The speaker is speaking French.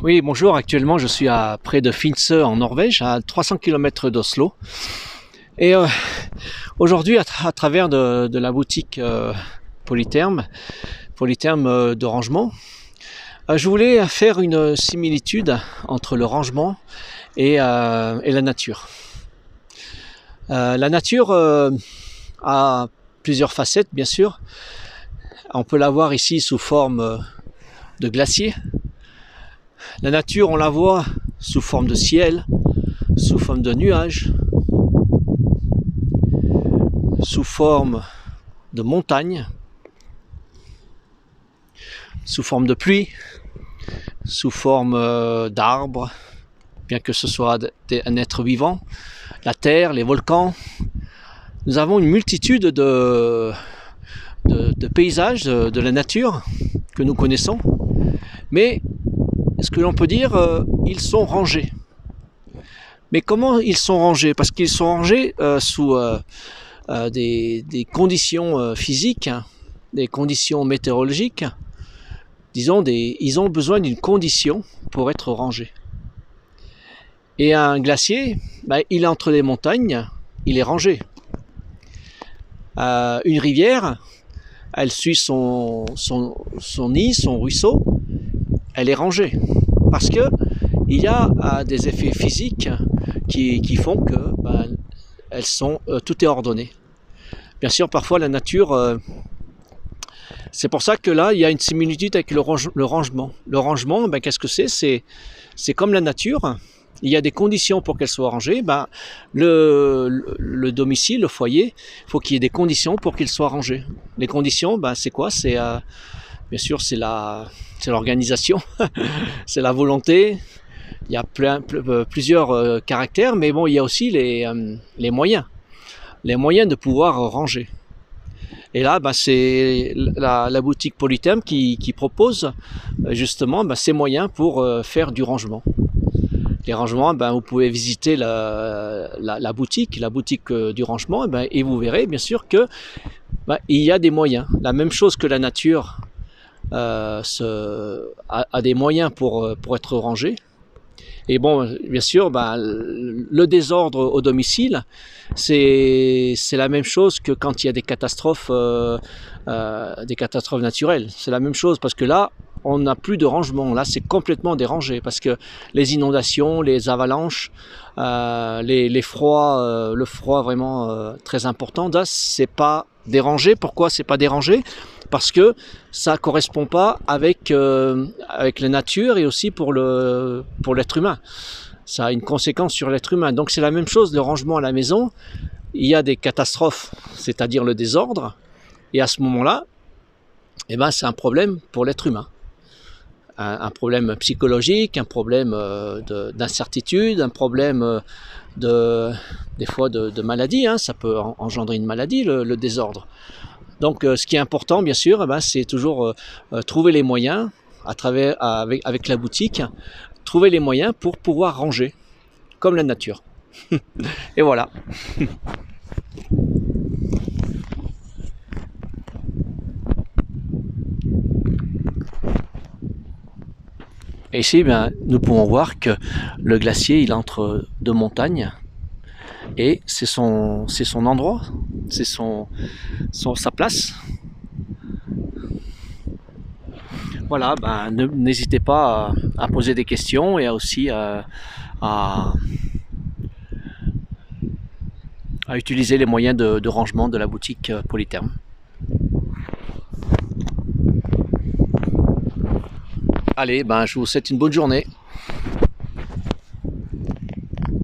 Oui, bonjour. Actuellement, je suis à près de Finse en Norvège, à 300 km d'Oslo. Et aujourd'hui, à travers de la boutique Polytherme de rangement, je voulais faire une similitude entre le rangement et la nature. La nature a plusieurs facettes, bien sûr. On peut la voir ici sous forme de glacier. La nature, on la voit sous forme de ciel, sous forme de nuages, sous forme de montagnes, sous forme de pluie, sous forme d'arbres, bien que ce soit un être vivant, la terre, les volcans. Nous avons une multitude de paysages de la nature que nous connaissons, mais ce que l'on peut dire, ils sont rangés. Mais comment ils sont rangés? Parce qu'ils sont rangés sous des conditions physiques, des conditions météorologiques. Disons, ils ont besoin d'une condition pour être rangés. Et un glacier, il est entre les montagnes, il est rangé. Une rivière, elle suit son nid, son ruisseau, elle est rangée. Parce que il y a des effets physiques qui font que elles sont, tout est ordonné. Bien sûr, parfois la nature, c'est pour ça que là, il y a une similitude avec le rangement. Le rangement, qu'est-ce que c'est? C'est comme la nature. Il y a des conditions pour qu'elle soit rangée. Le domicile, le foyer, il faut qu'il y ait des conditions pour qu'il soit rangé. Les conditions, c'est quoi? C'est bien sûr, c'est l'organisation, c'est la volonté. Il y a plusieurs caractères, mais bon, il y a aussi les moyens de pouvoir ranger. Et là, c'est la boutique Polytherme qui propose justement ces moyens pour faire du rangement. Les rangements, vous pouvez visiter la boutique du rangement, et vous verrez bien sûr que il y a des moyens. La même chose que la nature a des moyens pour être rangée. Et bon, bien sûr, le désordre au domicile, c'est la même chose que quand il y a des catastrophes naturelles. C'est la même chose parce que là, on n'a plus de rangement. Là, c'est complètement dérangé parce que les inondations, les avalanches, les froids, le froid vraiment très important, là, c'est pas dérangé. Pourquoi c'est pas dérangé? Parce que ça correspond pas avec la nature et aussi pour l'être humain. Ça a une conséquence sur l'être humain. Donc c'est la même chose, le rangement à la maison. Il y a des catastrophes, c'est-à-dire le désordre, et à ce moment-là, c'est un problème pour l'être humain. Un problème psychologique, un problème d'incertitude, un problème des fois de maladie. Ça peut engendrer une maladie, le désordre. Donc ce qui est important bien sûr, c'est toujours trouver les moyens avec la boutique, trouver les moyens pour pouvoir ranger, comme la nature. Et voilà. Et ici, nous pouvons voir que le glacier, il est entre deux montagnes. Et c'est son endroit, c'est sa place. Voilà, n'hésitez pas à poser des questions et aussi à utiliser les moyens de rangement de la boutique Polytherme. Allez, je vous souhaite une bonne journée.